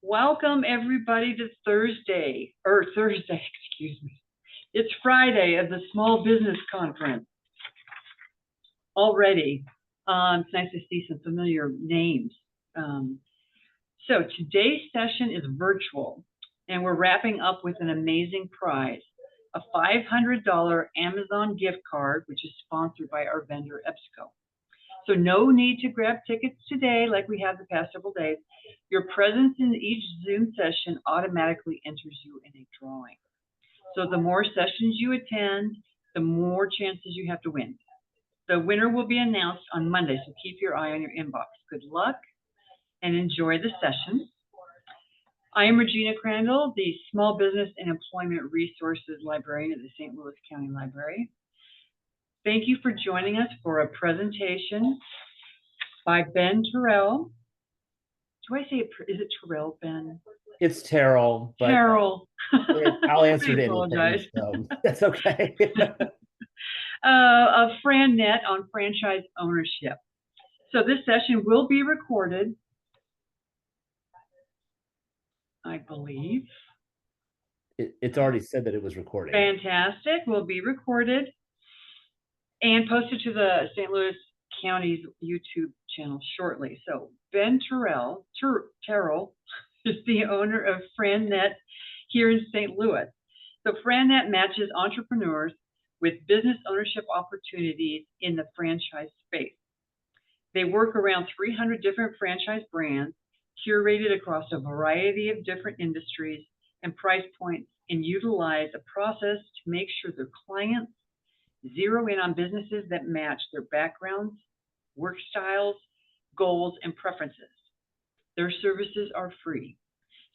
Welcome everybody to Thursday, excuse me. It's Friday of the Small Business Conference already. It's nice to see some familiar names. So today's session is virtual, and we're wrapping up with an amazing prize, a $500 Amazon gift card, which is sponsored by our vendor EBSCO. So no need to grab tickets today like we have the past several days. Your presence in each Zoom session automatically enters you in a drawing. So the more sessions you attend, the more chances you have to win. The winner will be announced on Monday, so keep your eye on your inbox. Good luck and enjoy the session. I am Regina Crandall, the Small Business and Employment Resources Librarian at the St. Louis County Library. Thank you for joining us for a presentation by Ben Terrell. Do I say it, is it Terrell, Ben? It's Terrell, but Terrell. I'll answer I to anything, apologize. so that's okay. Of FranNet on franchise ownership. So this session will be recorded, I believe. It's already said that it was recording. Fantastic. Will be recorded and posted to the St. Louis County's YouTube channel shortly. So Ben Terrell is the owner of FranNet here in St. Louis. So FranNet matches entrepreneurs with business ownership opportunities in the franchise space. They work around 300 different franchise brands, curated across a variety of different industries and price points, and utilize a process to make sure their clients zero in on businesses that match their backgrounds, work styles, goals, and preferences. Their services are free.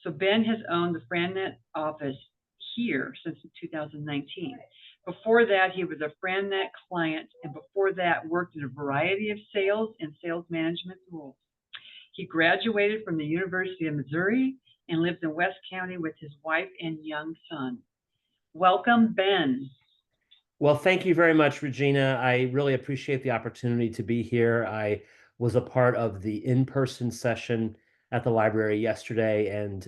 So Ben has owned the FranNet office here since 2019. Before that, he was a FranNet client, and before that, worked in a variety of sales and sales management roles. He graduated from the University of Missouri and lives in West County with his wife and young son. Welcome, Ben. Well, thank you very much, Regina. I really appreciate the opportunity to be here. I was a part of the in-person session at the library yesterday and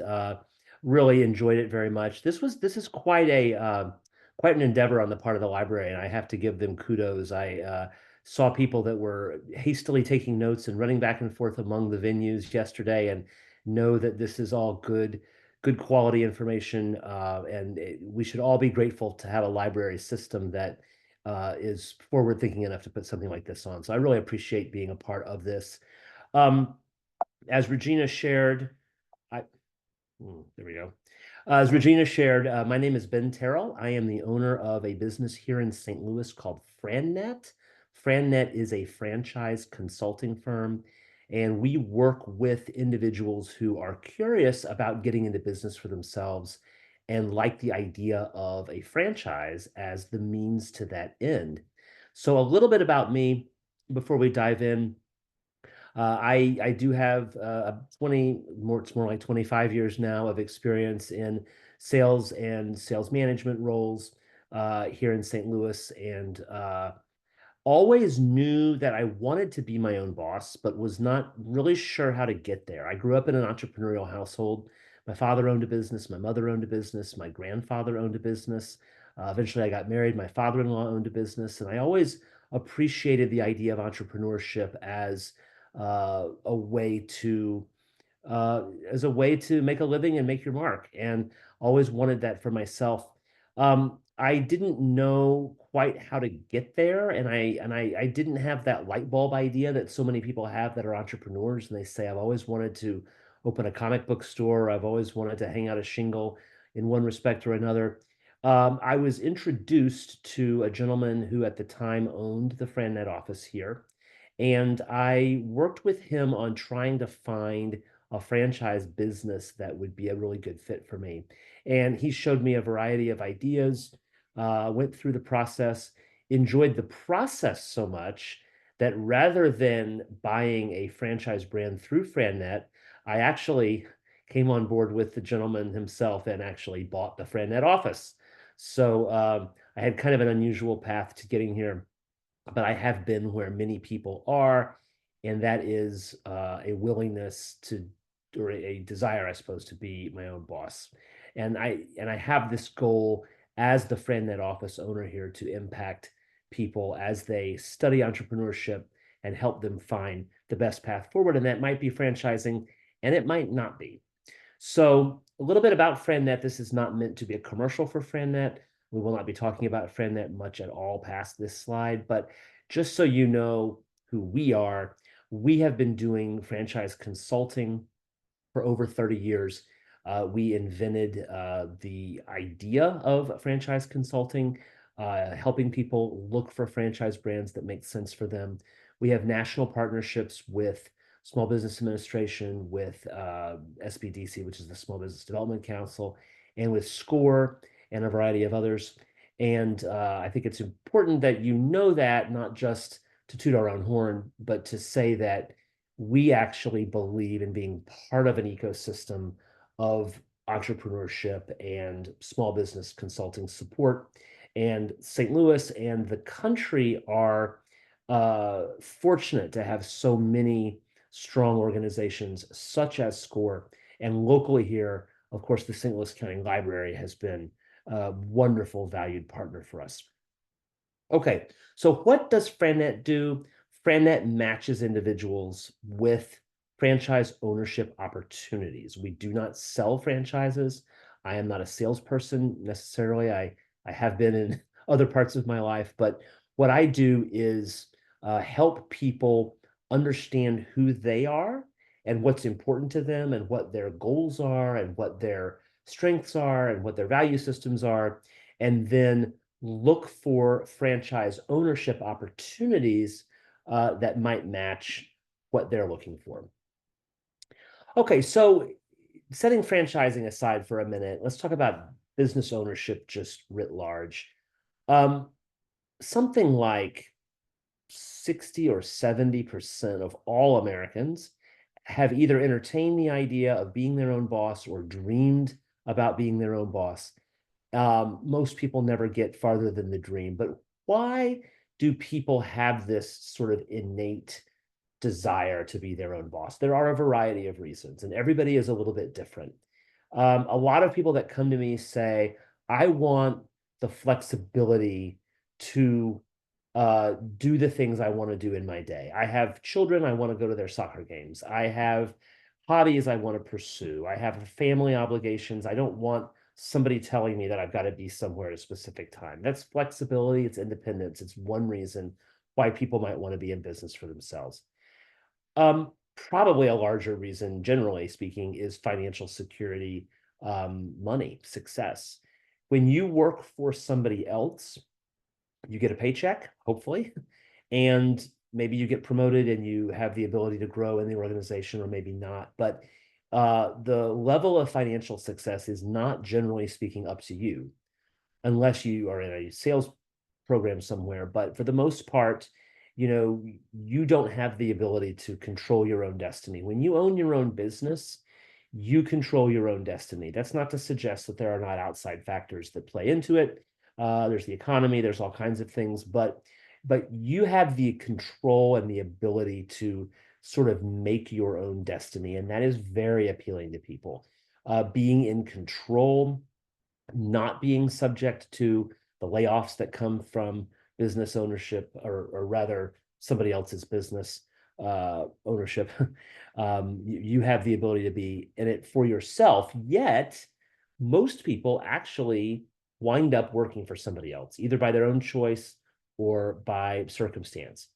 really enjoyed it very much. This is quite an endeavor on the part of the library, and I have to give them kudos. I saw people that were hastily taking notes and running back and forth among the venues yesterday, and know that this is all good quality information, and we should all be grateful to have a library system that is forward thinking enough to put something like this on. So I really appreciate being a part of this. Um, as Regina shared, I, there we go. As Regina shared, my name is Ben Terrell. I am the owner of a business here in St. Louis called FranNet. FranNet is a franchise consulting firm, and we work with individuals who are curious about getting into business for themselves and like the idea of a franchise as the means to that end. So a little bit about me before we dive in. I do have 20 more, it's more like 25 years now of experience in sales and sales management roles here in St. Louis, and always knew that I wanted to be my own boss, but was not really sure how to get there. I grew up in an entrepreneurial household. My father owned a business, my mother owned a business, my grandfather owned a business. Eventually, I got married. My father-in-law owned a business, and I always appreciated the idea of entrepreneurship a way to as a way to make a living and make your mark, and always wanted that for myself. I didn't know quite how to get there, and I didn't have that light bulb idea that so many people have that are entrepreneurs, and they say, I've always wanted to open a comic book store. I've always wanted to hang out a shingle in one respect or another. I was introduced to a gentleman who at the time owned the FranNet office here, and I worked with him on trying to find a franchise business that would be a really good fit for me. And he showed me a variety of ideas, went through the process, enjoyed the process so much that rather than buying a franchise brand through FranNet, I actually came on board with the gentleman himself and actually bought the FranNet office. So I had kind of an unusual path to getting here, but I have been where many people are, and that is a willingness to or a desire, I suppose, to be my own boss. And I have this goal as the FranNet office owner here to impact people as they study entrepreneurship and help them find the best path forward. And that might be franchising, and it might not be. So a little bit about FranNet. This is not meant to be a commercial for FranNet. We will not be talking about FranNet much at all past this slide, but just so you know who we are, we have been doing franchise consulting for over 30 years. We invented the idea of franchise consulting, helping people look for franchise brands that make sense for them. We have national partnerships with Small Business Administration, with SBDC, which is the Small Business Development Council, and with SCORE and a variety of others. And I think it's important that you know that, not just to toot our own horn, but to say that we actually believe in being part of an ecosystem of entrepreneurship and small business consulting support. And St. Louis and the country are fortunate to have so many strong organizations such as SCORE. And locally here, of course, the St. Louis County Library has been a wonderful, valued partner for us. Okay, so what does FranNet do? FranNet matches individuals with franchise ownership opportunities. We do not sell franchises. I am not a salesperson necessarily. I have been in other parts of my life, but what I do is help people understand who they are and what's important to them and what their goals are and what their strengths are and what their value systems are, and then look for franchise ownership opportunities that might match what they're looking for. Okay, so setting franchising aside for a minute, let's talk about business ownership just writ large. Something like 60 or 70% of all Americans have either entertained the idea of being their own boss or dreamed about being their own boss. Most people never get farther than the dream, but why do people have this sort of innate desire to be their own boss? There are a variety of reasons, and everybody is a little bit different. A lot of people that come to me say, I want the flexibility to do the things I want to do in my day. I have children, I want to go to their soccer games. I have hobbies I want to pursue. I have family obligations. I don't want somebody telling me that I've got to be somewhere at a specific time. That's flexibility, it's independence. It's one reason why people might want to be in business for themselves. Probably a larger reason, generally speaking, is financial security, money, success. When you work for somebody else, you get a paycheck, hopefully, and maybe you get promoted and you have the ability to grow in the organization, or maybe not. But the level of financial success is not, generally speaking, up to you, unless you are in a sales program somewhere. But for the most part, you don't have the ability to control your own destiny. When you own your own business, you control your own destiny. That's not to suggest that there are not outside factors that play into it. There's the economy, there's all kinds of things, but you have the control and the ability to sort of make your own destiny, and that is very appealing to people. Being in control, not being subject to the layoffs that come from business ownership, or rather somebody else's business ownership. You have the ability to be in it for yourself, yet most people actually wind up working for somebody else, either by their own choice or by circumstance.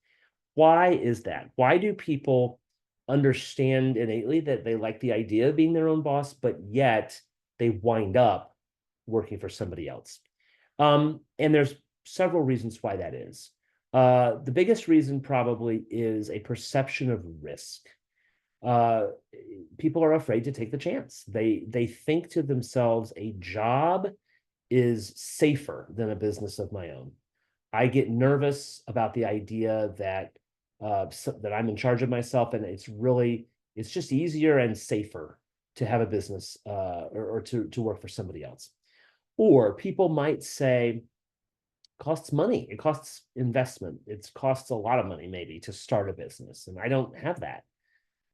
Why is that? Why do people understand innately that they like the idea of being their own boss, but yet they wind up working for somebody else? And there's several reasons why that is. The biggest reason probably is a perception of risk. People are afraid to take the chance. They think to themselves, a job is safer than a business of my own. I get nervous about the idea that that I'm in charge of myself, and it's just easier and safer to have a business or to work for somebody else. Or people might say, costs money, it costs investment, it costs a lot of money maybe to start a business, and I don't have that.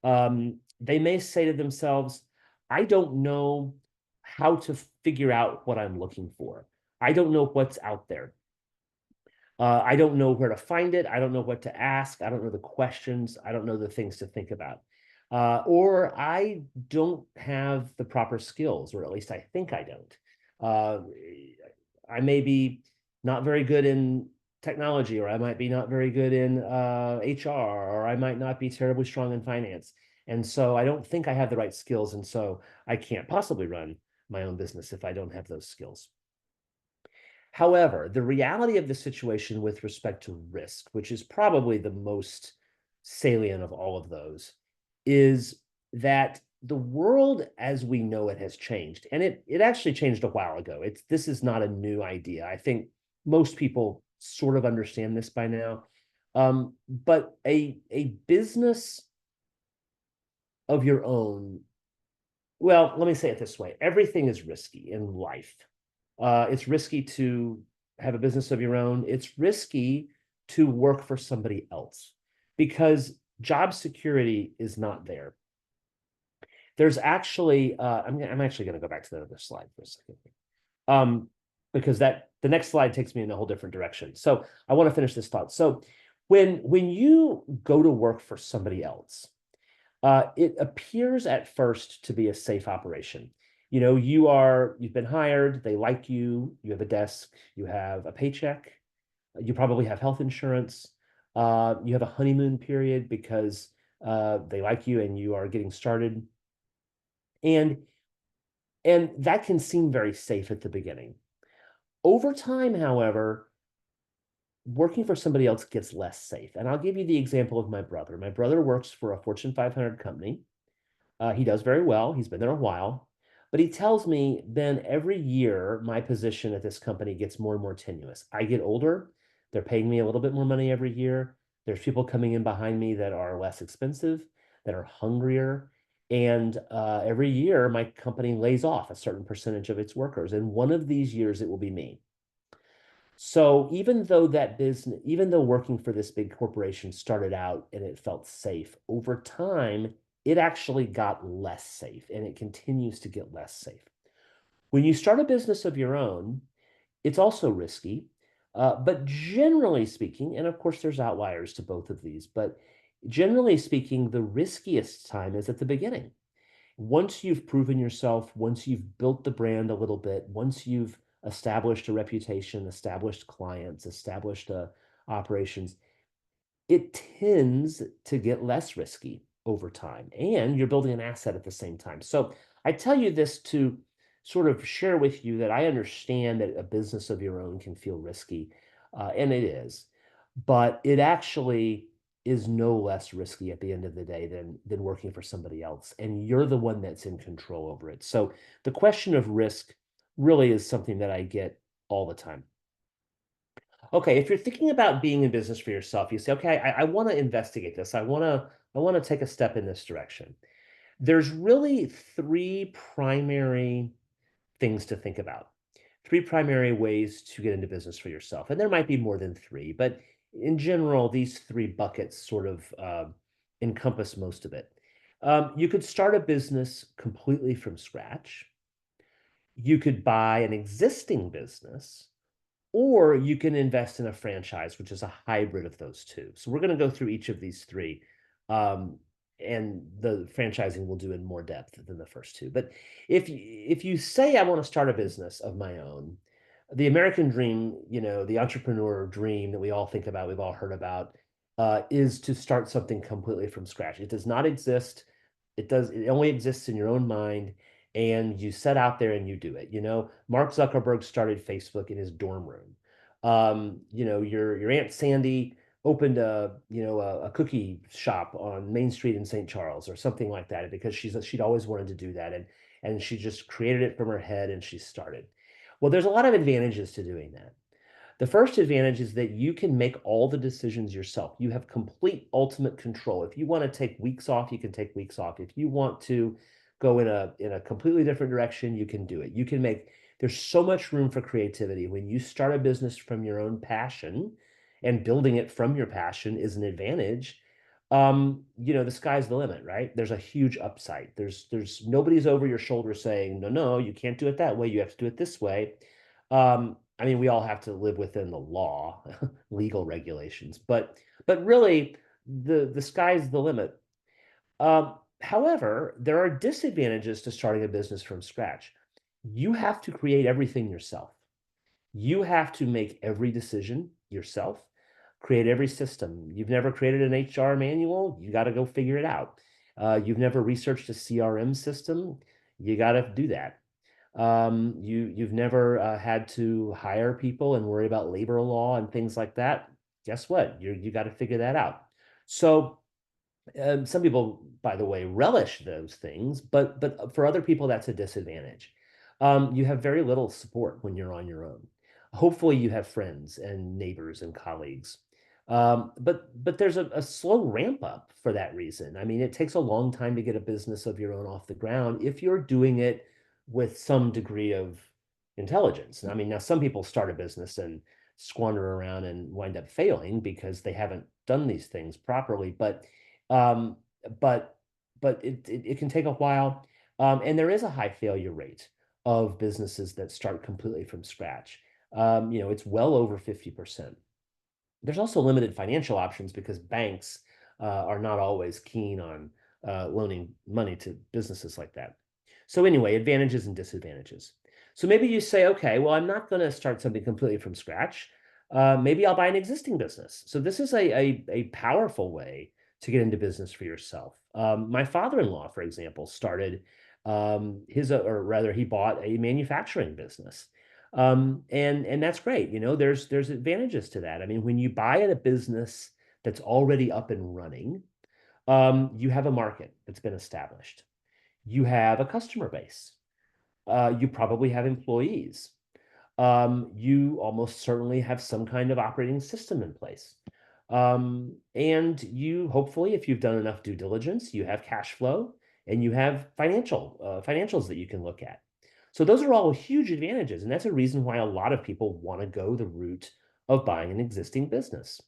They may say to themselves, I don't know how to figure out what I'm looking for. I don't know what's out there. I don't know where to find it. I don't know what to ask. I don't know the questions. I don't know the things to think about. Or I don't have the proper skills, or at least I think I don't. Uh, I may be not very good in technology, or I might be not very good in HR, or I might not be terribly strong in finance. And so I don't think I have the right skills. And so I can't possibly run my own business if I don't have those skills. However, the reality of the situation with respect to risk, which is probably the most salient of all of those, is that the world as we know it has changed. And it actually changed a while ago. This is not a new idea. I think most people sort of understand this by now. But a business of your own, well, let me say it this way. Everything is risky in life. It's risky to have a business of your own. It's risky to work for somebody else because job security is not there. There's actually, I'm actually going to go back to the other slide for a second, um, because the next slide takes me in a whole different direction. So I want to finish this thought. So when you go to work for somebody else, it appears at first to be a safe operation. You know, you've been hired, they like you, you have a desk, you have a paycheck, you probably have health insurance, you have a honeymoon period because they like you and you are getting started. And and that can seem very safe at the beginning. Over time, however, working for somebody else gets less safe. And I'll give you the example of my brother. My brother works for a Fortune 500 company. He does very well. He's been there a while. But he tells me, Ben, every year my position at this company gets more and more tenuous. I get older. They're paying me a little bit more money every year. There's people coming in behind me that are less expensive, that are hungrier. And every year my company lays off a certain percentage of its workers. And one of these years it will be me. So even though working for this big corporation started out and it felt safe, over time, it actually got less safe and it continues to get less safe. When you start a business of your own, it's also risky. But generally speaking, and of course, there's outliers to both of these, but generally speaking, the riskiest time is at the beginning. Once you've proven yourself, once you've built the brand a little bit, once you've established a reputation, established clients, established operations, it tends to get less risky over time. And you're building an asset at the same time. So I tell you this to sort of share with you that I understand that a business of your own can feel risky, and it is, but it actually is no less risky at the end of the day than working for somebody else. And you're the one that's in control over it. So the question of risk really is something that I get all the time. Okay, if you're thinking about being in business for yourself, you say, okay, I want to investigate this. I want to take a step in this direction. There's really three primary things to think about. Three primary ways to get into business for yourself. And there might be more than three, but in general, these three buckets sort of encompass most of it. You could start a business completely from scratch. You could buy an existing business, or you can invest in a franchise, which is a hybrid of those two. So we're going to go through each of these three. Um, and the franchising we'll do in more depth than the first two. But if you say I want to start a business of my own, the American dream, you know, the entrepreneur dream that we all think about, we've all heard about, is to start something completely from scratch. It does not exist. It only exists in your own mind, and you set out there and you do it. You know, Mark Zuckerberg started Facebook in his dorm room. You know, your Aunt Sandy opened a cookie shop on Main Street in St. Charles or something like that because she'd always wanted to do that, and she just created it from her head and she started. Well, there's a lot of advantages to doing that. The first advantage is that you can make all the decisions yourself. You have complete ultimate control. If you want to take weeks off, you can take weeks off. If you want to go in a completely different direction, you can do it. There's so much room for creativity. When you start a business from your own passion and building it from your passion is an advantage. The sky's the limit, right? There's a huge upside. There's nobody's over your shoulder saying, no, no, you can't do it that way. You have to do it this way. I mean, we all have to live within the law, legal regulations, but really the sky's the limit. However, there are disadvantages to starting a business from scratch. You have to create everything yourself. You have to make every decision yourself, create every system. You've never created an HR manual, you got to go figure it out. You've never researched a CRM system, you got to do that. You've never had to hire people and worry about labor law and things like that. Guess what? You got to figure that out. So some people, by the way, relish those things, but for other people, that's a disadvantage. You have very little support when you're on your own. Hopefully, you have friends and neighbors and colleagues. But there's a slow ramp up for that reason. I mean, it takes a long time to get a business of your own off the ground if you're doing it with some degree of intelligence. I mean, now some people start a business and squander around and wind up failing because they haven't done these things properly. Um, but it can take a while, and there is a high failure rate of businesses that start completely from scratch. It's well over 50%. There's also limited financial options because banks are not always keen on loaning money to businesses like that. So anyway, advantages and disadvantages. So maybe you say, okay, well, I'm not going to start something completely from scratch. Maybe I'll buy an existing business. So this is a powerful way to get into business for yourself. My father-in-law, for example, started or rather, he bought a manufacturing business. And that's great. There's advantages to that. I mean, when you buy a business that's already up and running, you have a market that's been established. You have a customer base. You probably have employees. You almost certainly have some kind of operating system in place. And you hopefully, if you've done enough due diligence, you have cash flow and you have financials that you can look at. So those are all huge advantages, and that's a reason why a lot of people want to go the route of buying an existing business.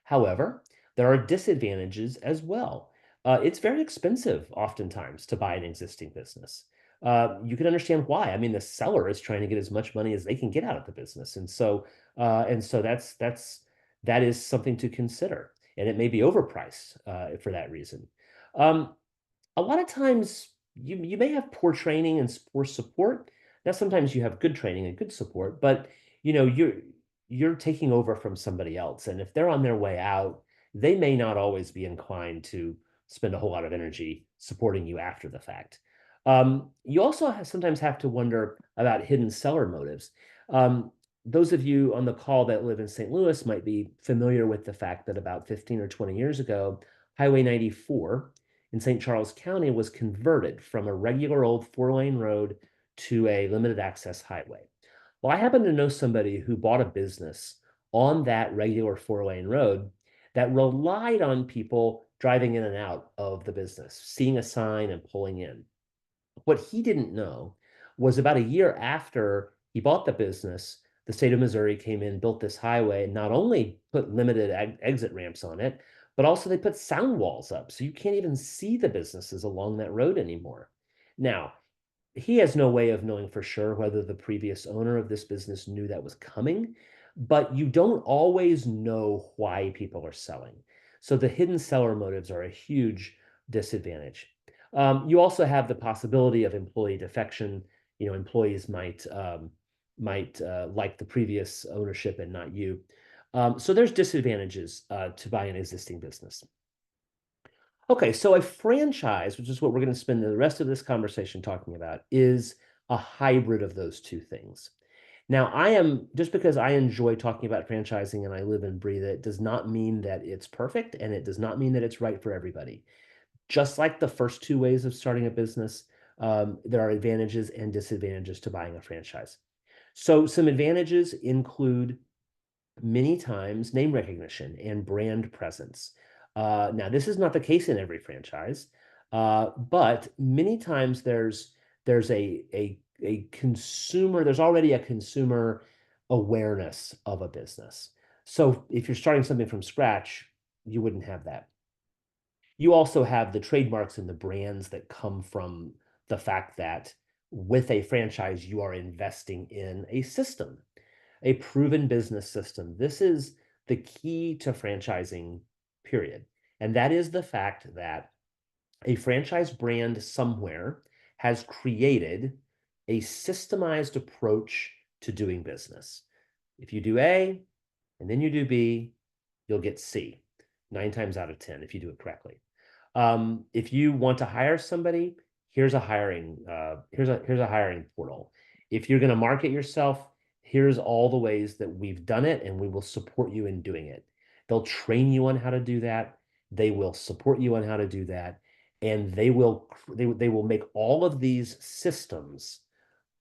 However, there are disadvantages as well. It's very expensive oftentimes to buy an existing business. You can understand why. I mean, the seller is trying to get as much money as they can get out of the business, and so that is something to consider, and it may be overpriced for that reason. Um, a lot of times you may have poor training and poor support. Now, sometimes you have good training and good support, but you're taking over from somebody else, and if they're on their way out, they may not always be inclined to spend a whole lot of energy supporting you after the fact. You also sometimes have to wonder about hidden seller motives. Um, those of you on the call that live in St. Louis might be familiar with the fact that about 15 or 20 years ago, Highway 94 in St. Charles County was converted from a regular old four-lane road to a limited access highway. Well, I happen to know somebody who bought a business on that regular four-lane road that relied on people driving in and out of the business, seeing a sign and pulling in. What he didn't know was about a year after he bought the business, the state of Missouri came in, built this highway, and not only put limited exit ramps on it, but also they put sound walls up. So you can't even see the businesses along that road anymore. Now, he has no way of knowing for sure whether the previous owner of this business knew that was coming, but you don't always know why people are selling. So the hidden seller motives are a huge disadvantage. You also have the possibility of employee defection. Employees might like the previous ownership and not you. So there's disadvantages to buy an existing business. Okay, so a franchise, which is what we're going to spend the rest of this conversation talking about, is a hybrid of those two things. Now, just because I enjoy talking about franchising and I live and breathe it, does not mean that it's perfect, and it does not mean that it's right for everybody. Just like the first two ways of starting a business, there are advantages and disadvantages to buying a franchise. So some advantages include many times name recognition and brand presence. Now, this is not the case in every franchise, but many times there's a consumer, there's already a consumer awareness of a business. So if you're starting something from scratch, you wouldn't have that. You also have the trademarks and the brands that come from the fact that with a franchise, you are investing in a system, a proven business system. This is the key to franchising, period. And that is the fact that a franchise brand somewhere has created a systemized approach to doing business. If you do A and then you do B, you'll get C 9 times out of 10 if you do it correctly. If you want to hire somebody, here's a hiring portal. If you're going to market yourself, here's all the ways that we've done it, and we will support you in doing it. They'll train you on how to do that. They will support you on how to do that, and they will make all of these systems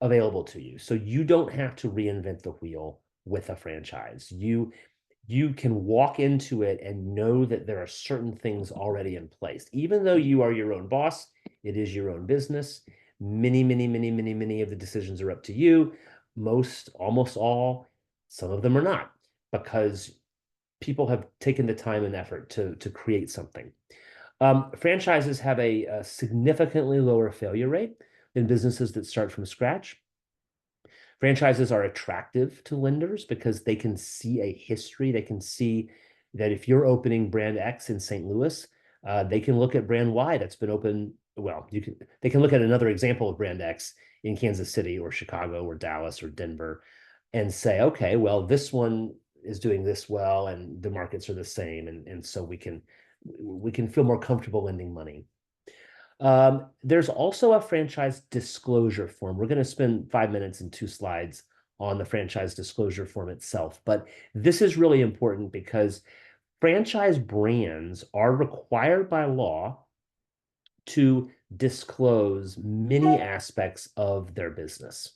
available to you. So you don't have to reinvent the wheel with a franchise. You can walk into it and know that there are certain things already in place. Even though you are your own boss, it is your own business. Many of the decisions are up to you. Most, almost all, some of them are not, because people have taken the time and effort to create something. Franchises have a significantly lower failure rate than businesses that start from scratch. Franchises are attractive to lenders because they can see a history. They can see that if you're opening brand X in St. Louis, they can look at brand Y that's been open. Well, they can look at another example of brand X in Kansas City or Chicago or Dallas or Denver and say, okay, well, this one is doing this well, and the markets are the same, and so we can feel more comfortable lending money. There's also a franchise disclosure form. We're going to spend 5 minutes and 2 slides on the franchise disclosure form itself, but this is really important because franchise brands are required by law to disclose many aspects of their business.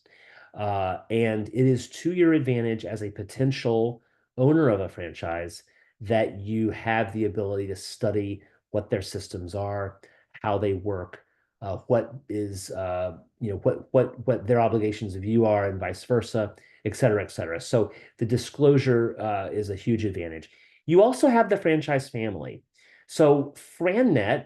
And it is to your advantage as a potential owner of a franchise that you have the ability to study what their systems are, how they work, what is what their obligations of you are, and vice versa, et cetera, et cetera. So the disclosure is a huge advantage. You also have the franchise family. So FranNet,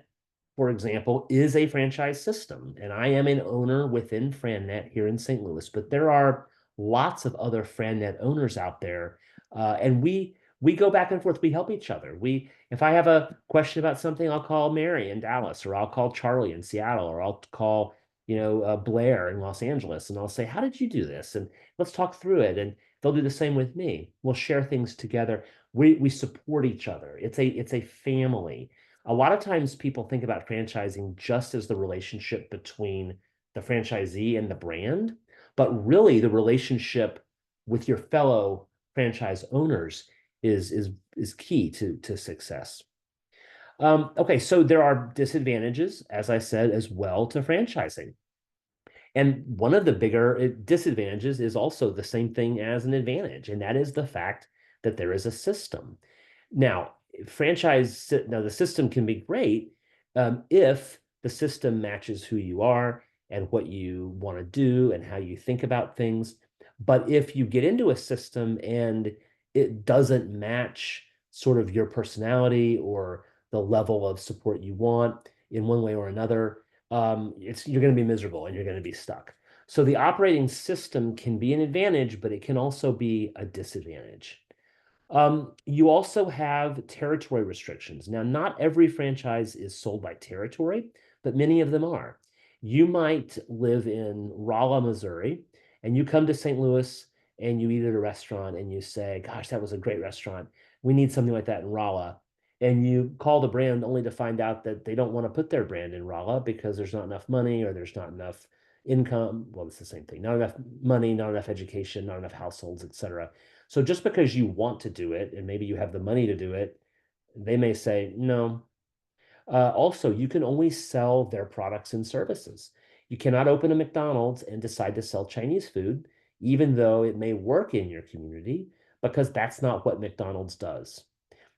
for example, is a franchise system, and I am an owner within FranNet here in St. Louis, but there are lots of other FranNet owners out there, and we go back and forth. We help each other. If I have a question about something, I'll call Mary in Dallas, or I'll call Charlie in Seattle, or I'll call Blair in Los Angeles, and I'll say, "How did you do this?" And let's talk through it. And they'll do the same with me. We'll share things together. We support each other. It's a family. A lot of times people think about franchising just as the relationship between the franchisee and the brand, but really the relationship with your fellow franchise owners is key to success. Okay, so there are disadvantages, as I said, as well to franchising. And one of the bigger disadvantages is also the same thing as an advantage, and that is the fact that there is a system. Now, the system can be great if the system matches who you are and what you want to do and how you think about things. But if you get into a system and it doesn't match sort of your personality or the level of support you want in one way or another, you're going to be miserable and you're going to be stuck. So the operating system can be an advantage, but it can also be a disadvantage. You also have territory restrictions. Now, not every franchise is sold by territory, but many of them are. You might live in Rolla, Missouri, and you come to St. Louis and you eat at a restaurant and you say, "Gosh, that was a great restaurant. We need something like that in Rolla." And you call the brand only to find out that they don't want to put their brand in Rolla because there's not enough money or there's not enough income. Well, it's the same thing. Not enough money, not enough education, not enough households, etc. So just because you want to do it and maybe you have the money to do it, they may say no. Also, you can only sell their products and services. You cannot open a McDonald's and decide to sell Chinese food, even though it may work in your community, because that's not what McDonald's does.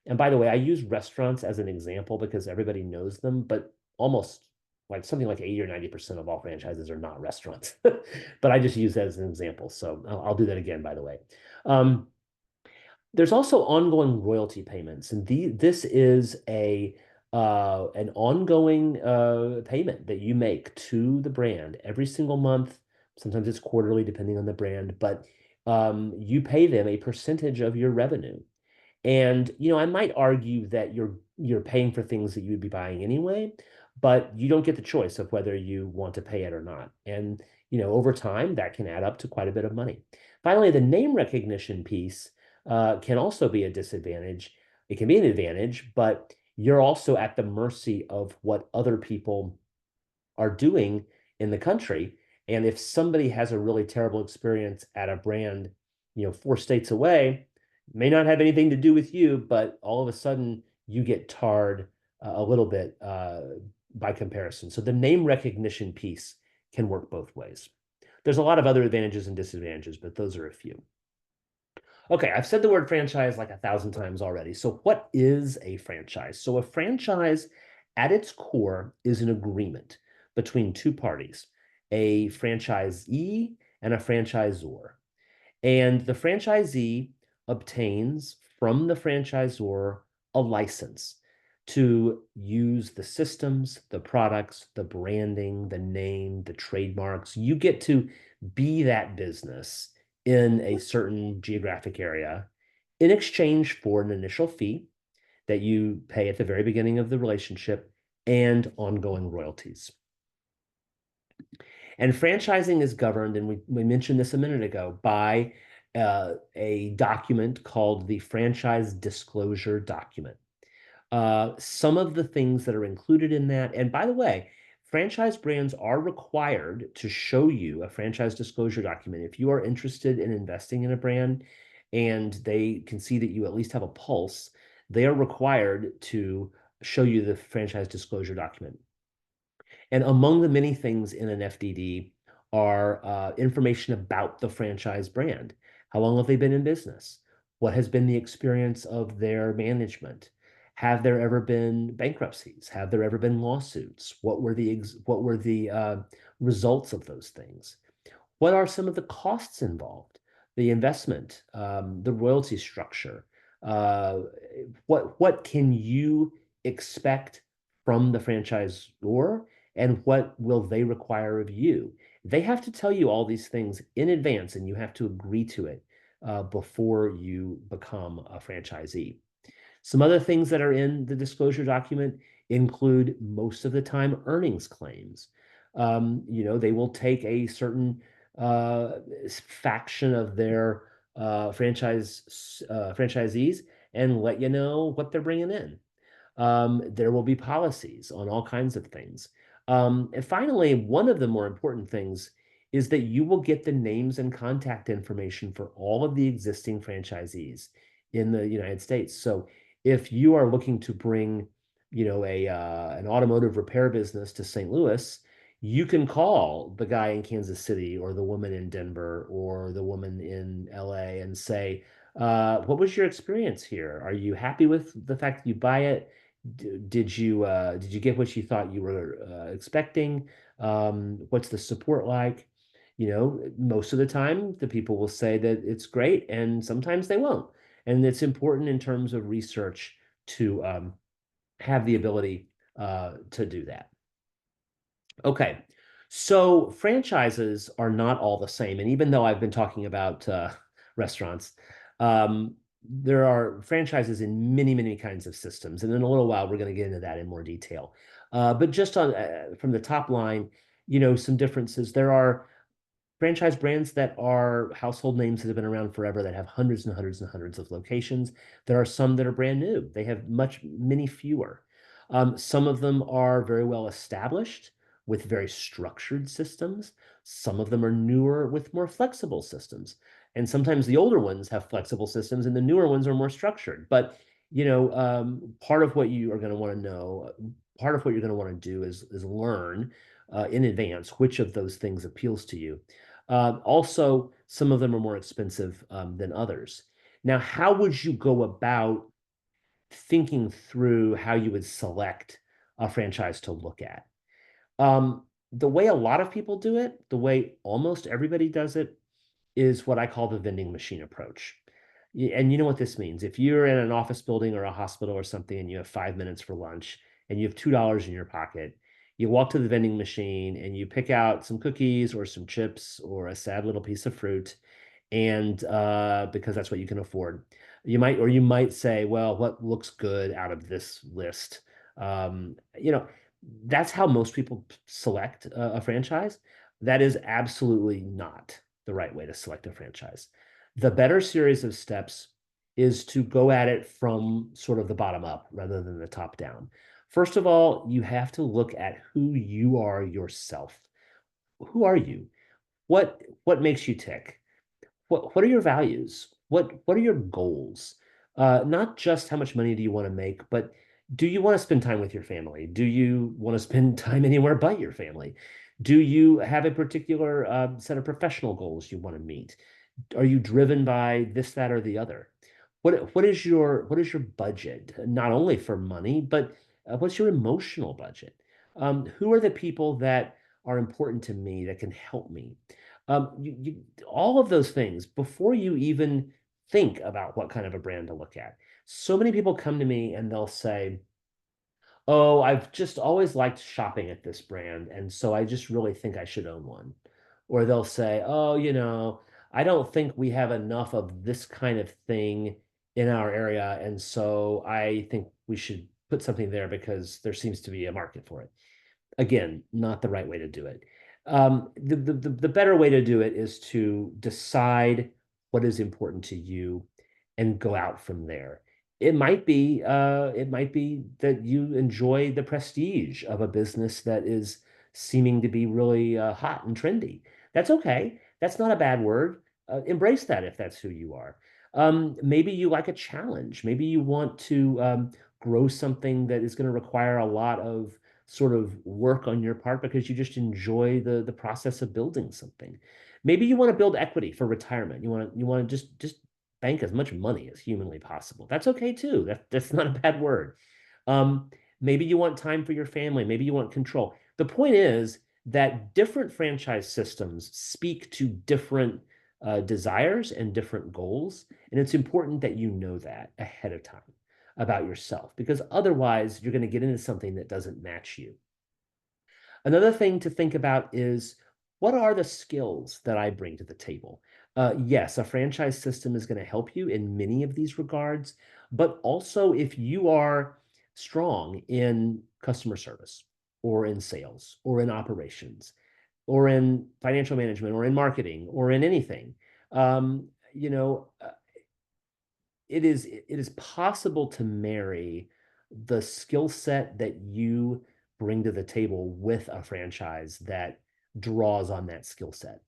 And by the way, I use restaurants as an example because everybody knows them, but almost like something like 80 or 90% of all franchises are not restaurants. But I just use that as an example. So I'll do that again, by the way. Um, there's also ongoing royalty payments, and this is an ongoing payment that you make to the brand every single month. Sometimes it's quarterly, depending on the brand, but you pay them a percentage of your revenue. And I might argue that you're paying for things that you would be buying anyway, but you don't get the choice of whether you want to pay it or not. And over time, that can add up to quite a bit of money. Finally, the name recognition piece can also be a disadvantage. It can be an advantage, but you're also at the mercy of what other people are doing in the country. And if somebody has a really terrible experience at a brand, 4 states away, may not have anything to do with you, but all of a sudden you get tarred a little bit by comparison. So the name recognition piece can work both ways. There's a lot of other advantages and disadvantages, but those are a few. Okay, I've said the word franchise like 1,000 times already. So what is a franchise? So a franchise at its core is an agreement between two parties, a franchisee and a franchisor. And the franchisee obtains from the franchisor a license to use the systems, the products, the branding, the name, the trademarks. You get to be that business in a certain geographic area in exchange for an initial fee that you pay at the very beginning of the relationship and ongoing royalties. And franchising is governed, and we mentioned this a minute ago, by a document called the Franchise Disclosure Document. Some of the things that are included in that, and by the way, franchise brands are required to show you a franchise disclosure document. If you are interested in investing in a brand and they can see that you at least have a pulse, they are required to show you the franchise disclosure document. And among the many things in an FDD are information about the franchise brand. How long have they been in business? What has been the experience of their management? Have there ever been bankruptcies? Have there ever been lawsuits? What were the results of those things? What are some of the costs involved? The investment, the royalty structure. Uh, what can you expect from the franchisor, and what will they require of you? They have to tell you all these things in advance, and you have to agree to it before you become a franchisee. Some other things that are in the disclosure document include most of the time earnings claims. They will take a certain faction of their franchisees and let you know what they're bringing in. There will be policies on all kinds of things. And finally, one of the more important things is that you will get the names and contact information for all of the existing franchisees in the United States. So if you are looking to bring, an automotive repair business to St. Louis, you can call the guy in Kansas City or the woman in Denver or the woman in LA and say, what was your experience here? Are you happy with the fact that you buy it? Did you get what you thought you were expecting? What's the support like? Most of the time, the people will say that it's great, and sometimes they won't. And it's important in terms of research to have the ability to do that. Okay, so franchises are not all the same. And even though I've been talking about restaurants, there are franchises in many, many kinds of systems. And in a little while, we're going to get into that in more detail. But just on from the top line, some differences. There are franchise brands that are household names that have been around forever that have hundreds and hundreds and hundreds of locations. There are some that are brand new. They have many fewer. Some of them are very well established with very structured systems. Some of them are newer with more flexible systems. And sometimes the older ones have flexible systems and the newer ones are more structured. But, part of what you are going to want to know, part of what you're going to want to do is learn in advance which of those things appeals to you. Also, some of them are more expensive than others. Now, how would you go about thinking through how you would select a franchise to look at? The way a lot of people do it, the way almost everybody does it, is what I call the vending machine approach. And you know what this means. If you're in an office building or a hospital or something and you have 5 minutes for lunch and you have $2 in your pocket. You walk to the vending machine and you pick out some cookies or some chips or a sad little piece of fruit, and because that's what you can afford. You might say, well, what looks good out of this list? You know, that's how most people select a franchise. That is absolutely not the right way to select a franchise. The better series of steps is to go at it from sort of the bottom up rather than the top down. First of all, you have to look at who you are yourself. Who are you? What makes you tick? What are your values? What are your goals? Not just how much money do you want to make, but do you want to spend time with your family? Do you want to spend time anywhere but your family? Do you have a particular set of professional goals you want to meet? Are you driven by this, that, or the other? What is your budget? Not only for money, but what's your emotional budget? Who are the people that are important to me that can help me? All of those things before you even think about what kind of a brand to look at. So many people come to me and they'll say, oh, I've just always liked shopping at this brand, and so I just really think I should own one. Or they'll say, oh, I don't think we have enough of this kind of thing in our area, and so I think we should put something there because there seems to be a market for it. Again, not the right way to do it. The better way to do it is to decide what is important to you and go out from there. It might be that you enjoy the prestige of a business that is seeming to be really hot and trendy. That's okay. That's not a bad word. Embrace that if that's who you are. Maybe you like a challenge. Maybe you want to grow something that is going to require a lot of sort of work on your part because you just enjoy the process of building something. Maybe you want to build equity for retirement. You want to just bank as much money as humanly possible. That's okay too. That's not a bad word. Maybe you want time for your family. Maybe you want control. The point is that different franchise systems speak to different desires and different goals, and it's important that you know that ahead of time about yourself because otherwise you're going to get into something that doesn't match you. Another thing to think about is what are the skills that I bring to the table? Yes, a franchise system is going to help you in many of these regards, but also if you are strong in customer service or in sales or in operations or in financial management or in marketing or in anything, um, you know, uh, it is possible to marry the skill set that you bring to the table with a franchise that draws on that skill set.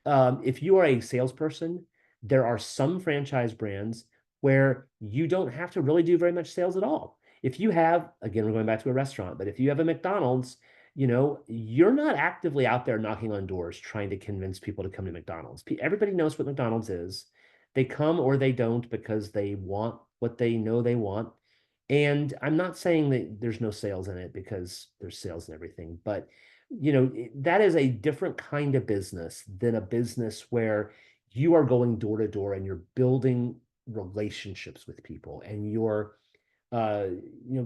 If you are a salesperson, there are some franchise brands where you don't have to really do very much sales at all. If you have, again, we're going back to a restaurant, but if you have a McDonald's, you're not actively out there knocking on doors trying to convince people to come to McDonald's. Everybody knows what McDonald's is. They come or they don't because they want what they know they want. And I'm not saying that there's no sales in it because there's sales and everything, but that is a different kind of business than a business where you are going door to door and you're building relationships with people and you're uh,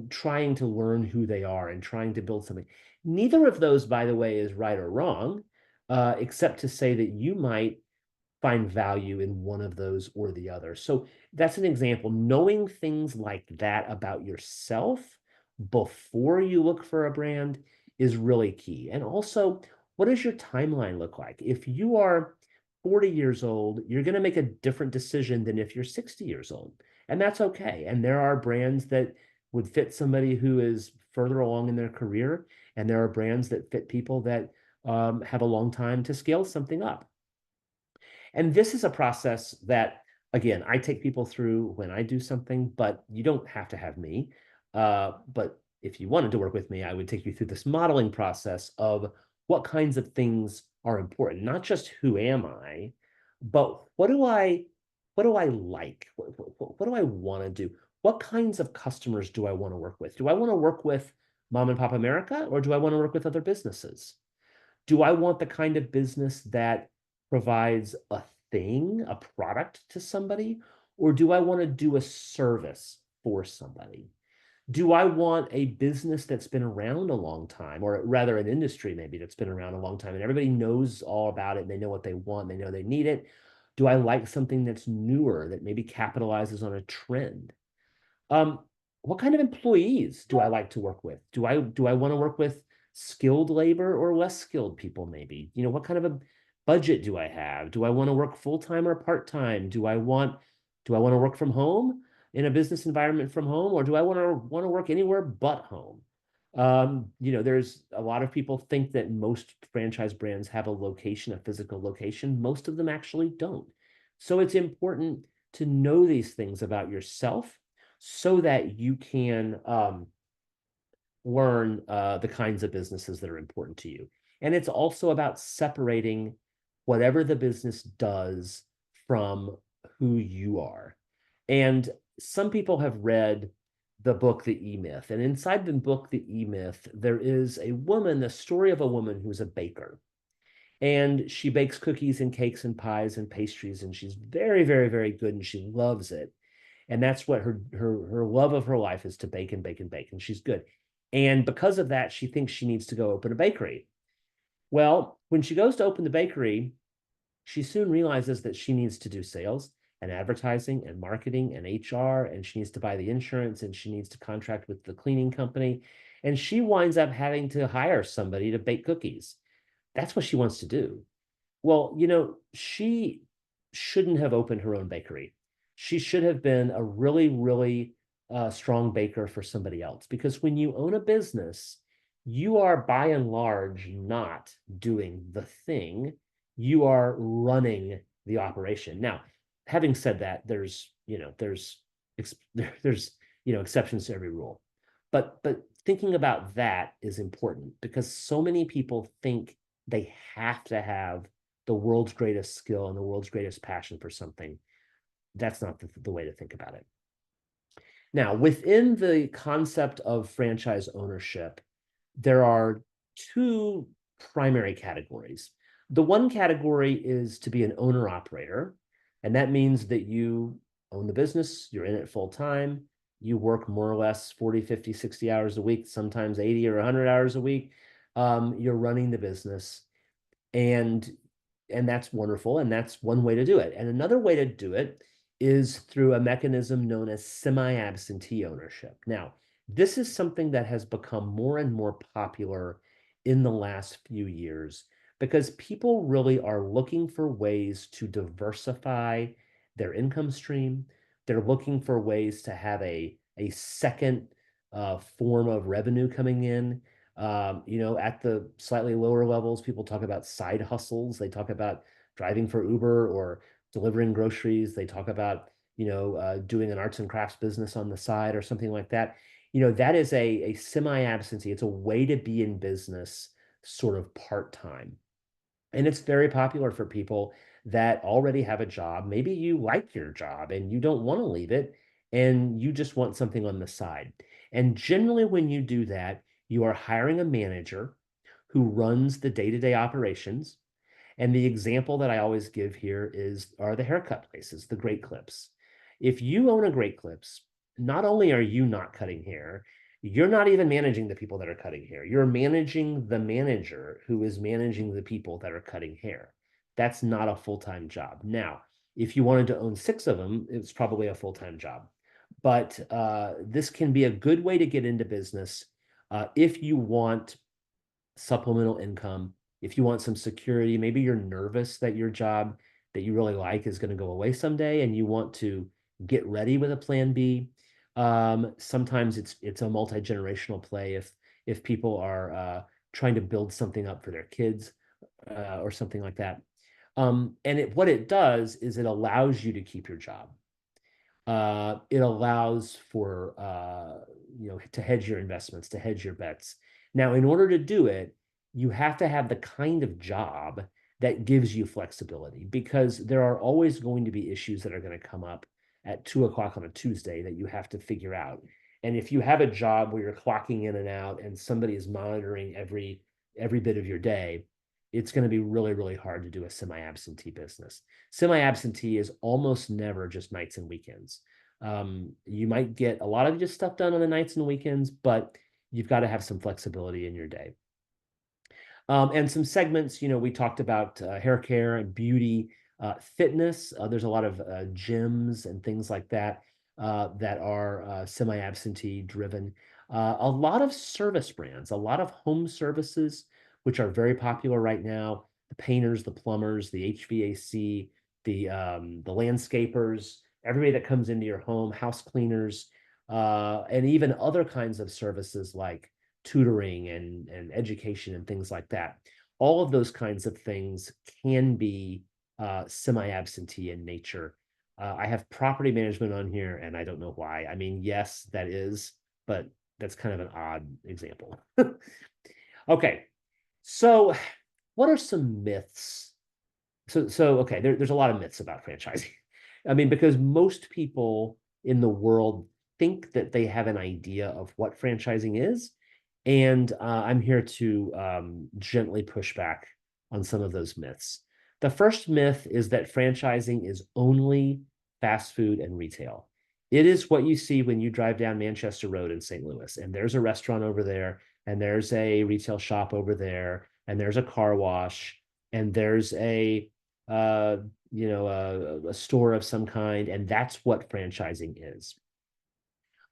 trying to learn who they are and trying to build something. Neither of those, by the way, is right or wrong, except to say that you might find value in one of those or the other. So that's an example. Knowing things like that about yourself before you look for a brand is really key. And also, what does your timeline look like? If you are 40 years old, you're going to make a different decision than if you're 60 years old. And that's okay. And there are brands that would fit somebody who is further along in their career. And there are brands that fit people that have a long time to scale something up. And this is a process that, again, I take people through when I do something, but you don't have to have me. But if you wanted to work with me, I would take you through this modeling process of what kinds of things are important, not just who am I, but what do I like? What do I want to do? What kinds of customers do I want to work with? Do I want to work with mom and pop America, or do I want to work with other businesses? Do I want the kind of business that provides a thing, a product to somebody, or do I want to do a service for somebody? Do I want a business that's been around a long time, or rather an industry maybe that's been around a long time and everybody knows all about it and they know what they want, they know they need it? Do I like something that's newer that maybe capitalizes on a trend? Um, what kind of employees do I like to work with? Do I want to work with skilled labor or less skilled people maybe? What kind of a budget do I have? Do I want to work full-time or part-time? Do I want to work from home in a business environment from home, or do I want to work anywhere but home? There's a lot of people think that most franchise brands have a location, a physical location. Most of them actually don't. So it's important to know these things about yourself so that you can learn the kinds of businesses that are important to you. And it's also about separating whatever the business does from who you are. And some people have read the book The E-Myth. And inside the book The E-Myth, there is a woman, the story of a woman who's a baker. And she bakes cookies and cakes and pies and pastries, and she's very, very, very good, and she loves it. And that's what her love of her life is, to bake and bake and bake, and she's good. And because of that, she thinks she needs to go open a bakery. Well, when she goes to open the bakery, she soon realizes that she needs to do sales and advertising and marketing and HR, and she needs to buy the insurance, and she needs to contract with the cleaning company. And she winds up having to hire somebody to bake cookies. That's what she wants to do. Well, she shouldn't have opened her own bakery. She should have been a really, really strong baker for somebody else. Because when you own a business, you are by and large not doing the thing, you are running the operation. Now, having said that, there's exceptions to every rule. But thinking about that is important, because so many people think they have to have the world's greatest skill and the world's greatest passion for something. That's not the way to think about it. Now, within the concept of franchise ownership, there are two primary categories. The one category is to be an owner operator, and that means that you own the business, you're in it full time, you work more or less 40, 50, 60 hours a week, sometimes 80 or 100 hours a week. You're running the business, and that's wonderful, and that's one way to do it. And another way to do it is through a mechanism known as semi-absentee ownership. Now, this is something that has become more and more popular in the last few years, because people really are looking for ways to diversify their income stream. They're looking for ways to have a second form of revenue coming in. At the slightly lower levels, people talk about side hustles. They talk about driving for Uber or delivering groceries. They talk about, doing an arts and crafts business on the side or something like that. That is a semi-absentee. It's a way to be in business sort of part-time. And it's very popular for people that already have a job. Maybe you like your job and you don't want to leave it, and you just want something on the side. And generally, when you do that, you are hiring a manager who runs the day-to-day operations. And the example that I always give here are the haircut places, the Great Clips. If you own a Great Clips, not only are you not cutting hair, you're not even managing the people that are cutting hair. You're managing the manager who is managing the people that are cutting hair. That's not a full-time job. Now, if you wanted to own 6 of them, it's probably a full-time job. But this can be a good way to get into business if you want supplemental income, if you want some security. Maybe you're nervous that your job that you really like is going to go away someday, and you want to get ready with a plan B. Sometimes it's a multi-generational play if people are trying to build something up for their kids or something like that. And what it does is it allows you to keep your job. It allows for to hedge your investments, to hedge your bets. Now, in order to do it, you have to have the kind of job that gives you flexibility, because there are always going to be issues that are going to come up at 2 o'clock on a Tuesday that you have to figure out. And if you have a job where you're clocking in and out and somebody is monitoring every bit of your day, it's going to be really, really hard to do a semi-absentee business. Semi-absentee is almost never just nights and weekends. You might get a lot of your stuff done on the nights and weekends, but you've got to have some flexibility in your day. And some segments, we talked about hair care and beauty, fitness. There's a lot of gyms and things like that that are semi-absentee driven. A lot of service brands, a lot of home services, which are very popular right now. The painters, the plumbers, the HVAC, the landscapers, everybody that comes into your home, house cleaners, and even other kinds of services like tutoring and education and things like that. All of those kinds of things can be semi-absentee in nature. I have property management on here, and I don't know why. I mean, yes, that is, but that's kind of an odd example. Okay, so what are some myths? So okay, there's a lot of myths about franchising. I mean, because most people in the world think that they have an idea of what franchising is, and I'm here to gently push back on some of those myths. The first myth is that franchising is only fast food and retail. It is what you see when you drive down Manchester Road in St. Louis, and there's a restaurant over there, and there's a retail shop over there, and there's a car wash, and there's uh, a store of some kind, and that's what franchising is.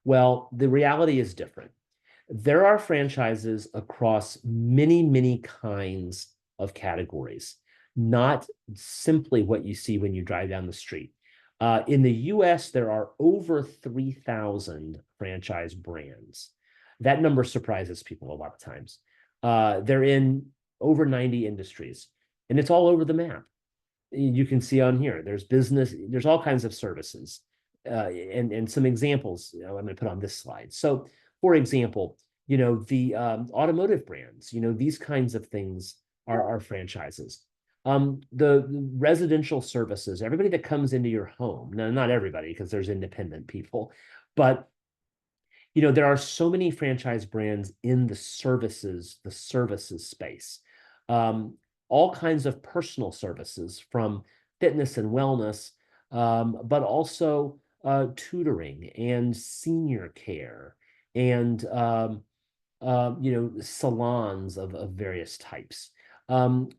Well, the reality is different. There are franchises across many, many kinds of categories, not simply what you see when you drive down the street. In the US, there are over 3,000 franchise brands. That number surprises people a lot of times. They're in over 90 industries, and it's all over the map. You can see on here, there's business, there's all kinds of services. And some examples I'm going to put on this slide. So, for example, the automotive brands, these kinds of things are franchises. The residential services, everybody that comes into your home, now, not everybody, because there's independent people, but there are so many franchise brands in the services space. Um, all kinds of personal services from fitness and wellness, but also tutoring and senior care and salons of various types.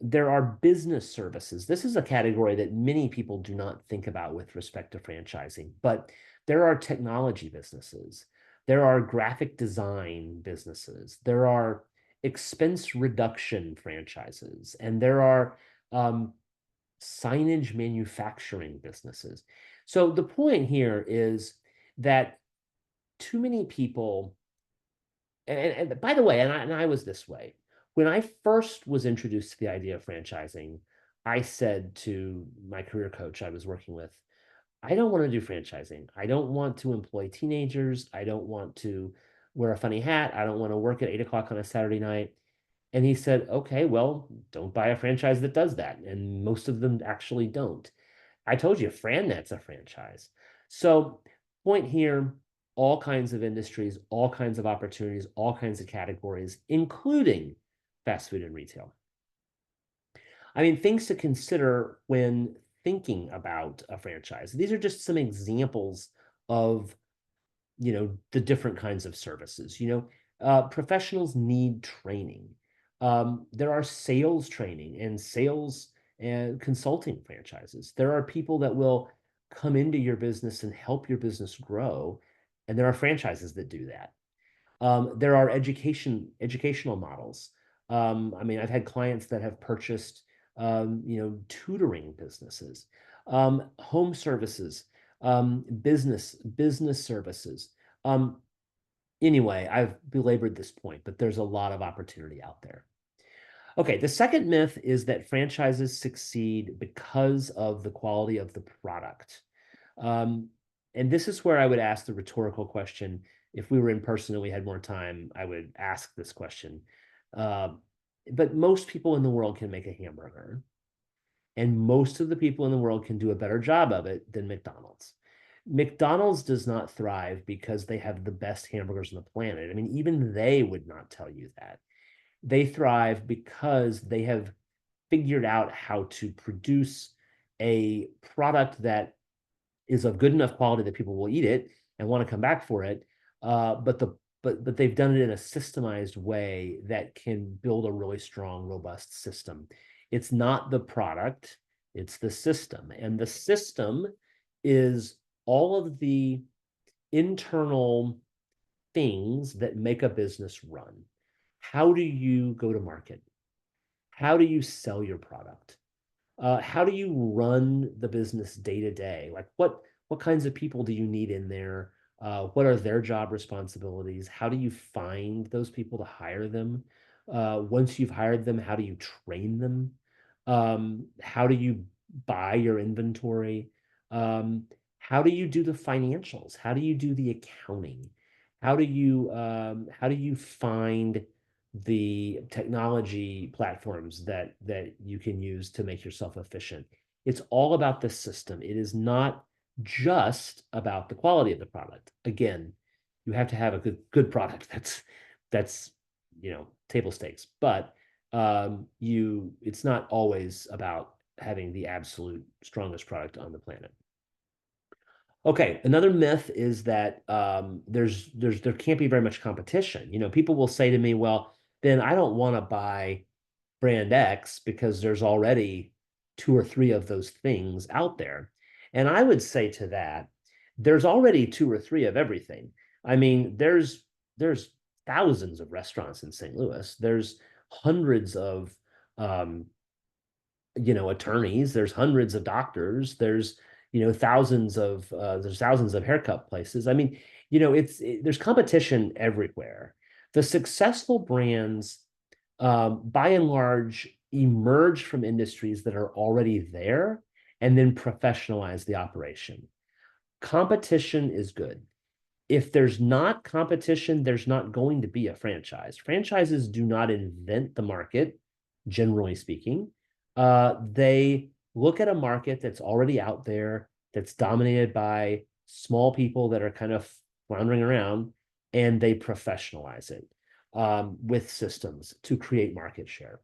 There are business services. This is a category that many people do not think about with respect to franchising, but there are technology businesses. There are graphic design businesses. There are expense reduction franchises, and there are signage manufacturing businesses. So the point here is that too many people, and by the way, and I was this way. When I first was introduced to the idea of franchising, I said to my career coach I was working with, I don't want to do franchising. I don't want to employ teenagers. I don't want to wear a funny hat. I don't want to work at 8 o'clock on a Saturday night. And he said, okay, well, don't buy a franchise that does that. And most of them actually don't. I told you, FranNet's a franchise. So, point here, all kinds of industries, all kinds of opportunities, all kinds of categories, including fast food and retail. I mean, things to consider when thinking about a franchise. These are just some examples of, the different kinds of services. Professionals need training. There are sales training and sales and consulting franchises. There are people that will come into your business and help your business grow, and there are franchises that do that. There are educational models. I mean, I've had clients that have purchased, tutoring businesses, home services, business services. Anyway, I've belabored this point, but there's a lot of opportunity out there. Okay, the second myth is that franchises succeed because of the quality of the product. Um, and this is where I would ask the rhetorical question. If we were in person and we had more time, I would ask this question. Uh, but most people in the world can make a hamburger, and most of the people in the world can do a better job of it than McDonald's. McDonald's does not thrive because they have the best hamburgers on the planet. I mean, even they would not tell you that. They thrive because they have figured out how to produce a product that is of good enough quality that people will eat it and want to come back for it. But they've done it in a systemized way that can build a really strong, robust system. It's not the product, it's the system. And the system is all of the internal things that make a business run. How do you go to market? How do you sell your product? How do you run the business day to day? Like what kinds of people do you need in there? What are their job responsibilities? How do you find those people to hire them? Once you've hired them, how do you train them? How do you buy your inventory? How do you do the financials? How do you do the accounting? How do you find the technology platforms that you can use to make yourself efficient? It's all about the system. It is not just about the quality of the product. Again, you have to have a good product. That's table stakes. But it's not always about having the absolute strongest product on the planet. Okay, another myth is that there can't be very much competition. People will say to me, well, then I don't want to buy brand X because there's already two or three of those things out there. And I would say to that, there's already two or three of everything. I mean, there's thousands of restaurants in St. Louis. There's hundreds of um, attorneys. There's hundreds of doctors. There's thousands of haircut places. I mean, there's competition everywhere. The successful brands, by and large, emerge from industries that are already there and then professionalize the operation. Competition is good. If there's not competition, there's not going to be a franchise. Franchises do not invent the market, generally speaking. They look at a market that's already out there, that's dominated by small people that are kind of floundering around, and they professionalize it with systems to create market share.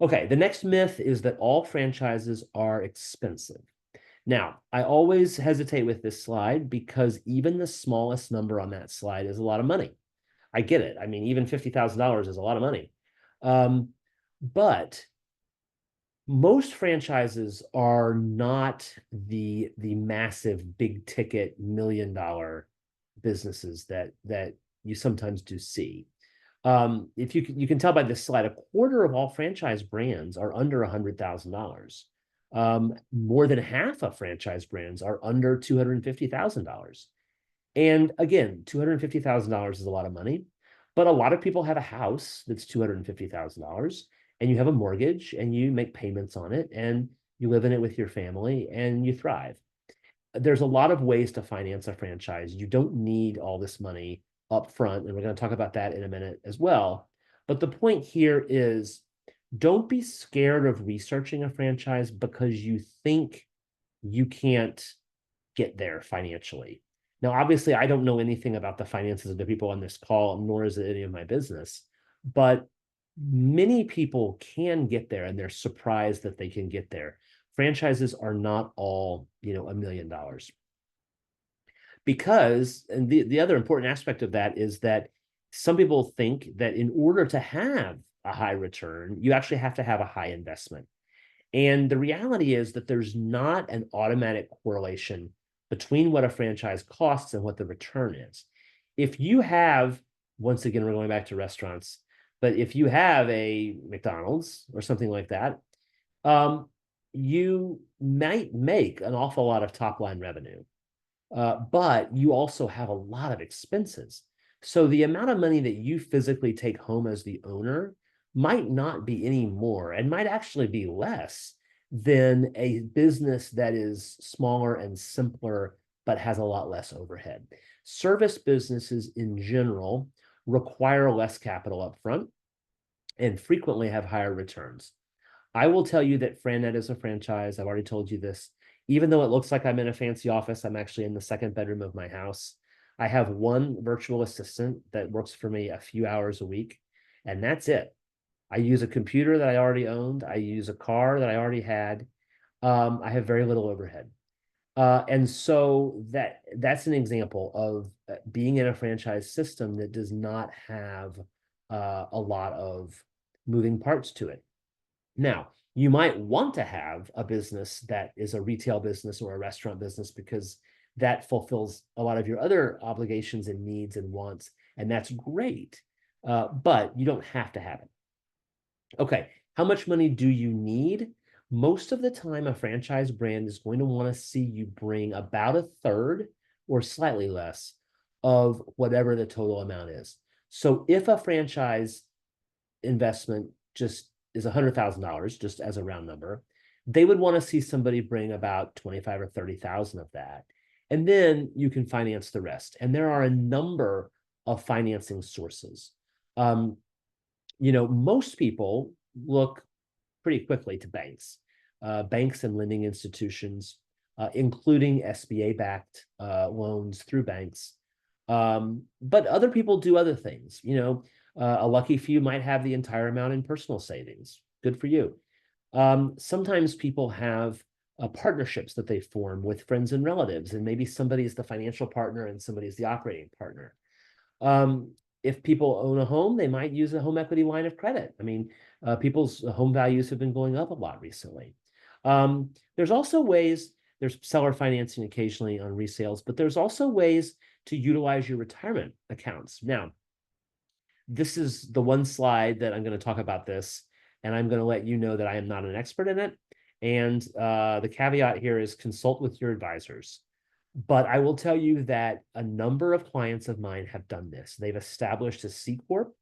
Okay, the next myth is that all franchises are expensive. Now, I always hesitate with this slide because even the smallest number on that slide is a lot of money. I get it. I mean, even $50,000 is a lot of money. But most franchises are not the massive big ticket $1 million businesses that you sometimes do see. If you can tell by this slide, a quarter of all franchise brands are under $100,000. More than half of franchise brands are under $250,000. And again, $250,000 is a lot of money, but a lot of people have a house that's $250,000, and you have a mortgage and you make payments on it and you live in it with your family and you thrive. There's a lot of ways to finance a franchise. You don't need all this money up front, and we're going to talk about that in a minute as well. But the point here is don't be scared of researching a franchise because you think you can't get there financially. Now, obviously, I don't know anything about the finances of the people on this call, nor is it any of my business, but many people can get there and they're surprised that they can get there. Franchises are not all, $1 million. Because, and the other important aspect of that is that some people think that in order to have a high return, you actually have to have a high investment. And the reality is that there's not an automatic correlation between what a franchise costs and what the return is. If you have, once again, we're going back to restaurants, but if you have a McDonald's or something like that, you might make an awful lot of top line revenue, but you also have a lot of expenses. So the amount of money that you physically take home as the owner might not be any more and might actually be less than a business that is smaller and simpler, but has a lot less overhead. Service businesses in general require less capital up front and frequently have higher returns. I will tell you that FranNet is a franchise. I've already told you this. Even though it looks like I'm in a fancy office, I'm actually in the second bedroom of my house. I have one virtual assistant that works for me a few hours a week, and that's it. I use a computer that I already owned. I use a car that I already had. I have very little overhead. And so that's an example of being in a franchise system that does not have a lot of moving parts to it. Now, you might want to have a business that is a retail business or a restaurant business because that fulfills a lot of your other obligations and needs and wants, and that's great. But you don't have to have it. Okay, how much money do you need? Most of the time, a franchise brand is going to want to see you bring about a third or slightly less of whatever the total amount is. So if a franchise investment just is $100,000, just as a round number, they would want to see somebody bring about 25 or 30,000 of that. And then you can finance the rest. And there are a number of financing sources. Um, most people look pretty quickly to banks, banks and lending institutions, including SBA-backed loans through banks. But other people do other things. A lucky few might have the entire amount in personal savings. Good for you. Sometimes people have partnerships that they form with friends and relatives, and maybe somebody is the financial partner and somebody is the operating partner. If people own a home, they might use a home equity line of credit. I mean, people's home values have been going up a lot recently. There's also ways, there's seller financing occasionally on resales, but there's also ways to utilize your retirement accounts. Now, this is the one slide that I'm going to talk about this, and I'm going to let you know that I am not an expert in it. And the caveat here is consult with your advisors. But I will tell you that a number of clients of mine have done this. They've established a C Corp.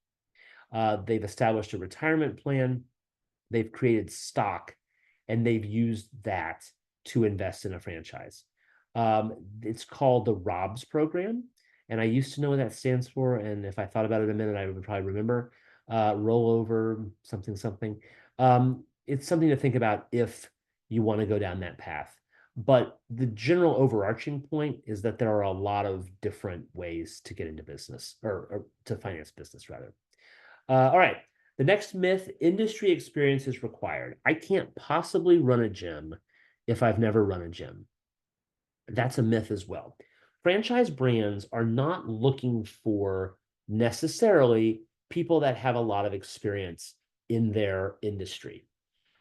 They've established a retirement plan. They've created stock, and they've used that to invest in a franchise. It's called the ROBS program. And I used to know what that stands for. And if I thought about it a minute, I would probably remember rollover, something, something. It's something to think about if you want to go down that path. But the general overarching point is that there are a lot of different ways to get into business or to finance business, rather. All right. The next myth, industry experience is required. I can't possibly run a gym if I've never run a gym. That's a myth as well. Franchise brands are not looking for necessarily people that have a lot of experience in their industry.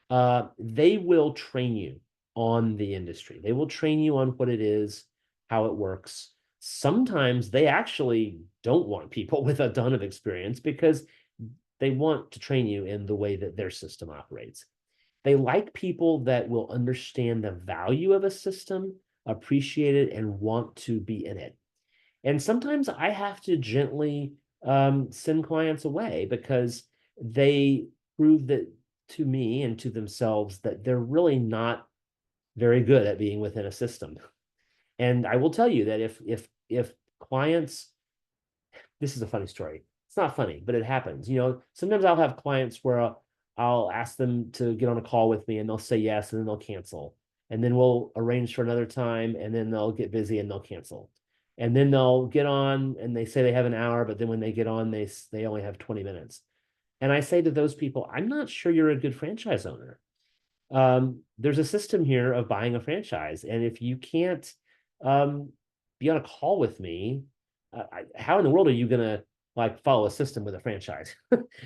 They will train you on the industry. They will train you on what it is, how it works. Sometimes they actually don't want people with a ton of experience because they want to train you in the way that their system operates. They like people that will understand the value of a system, appreciate it, and want to be in it. And sometimes I have to gently send clients away because they prove that to me and to themselves that they're really not very good at being within a system. And I will tell you that if clients, this is a funny story. It's not funny, but it happens. Sometimes I'll have clients where I'll ask them to get on a call with me and they'll say yes, and then they'll cancel. And then we'll arrange for another time, and then they'll get busy and they'll cancel. And then they'll get on and they say they have an hour, but then when they get on, they only have 20 minutes. And I say to those people, I'm not sure you're a good franchise owner. There's a system here of buying a franchise. And if you can't be on a call with me, how in the world are you going to follow a system with a franchise?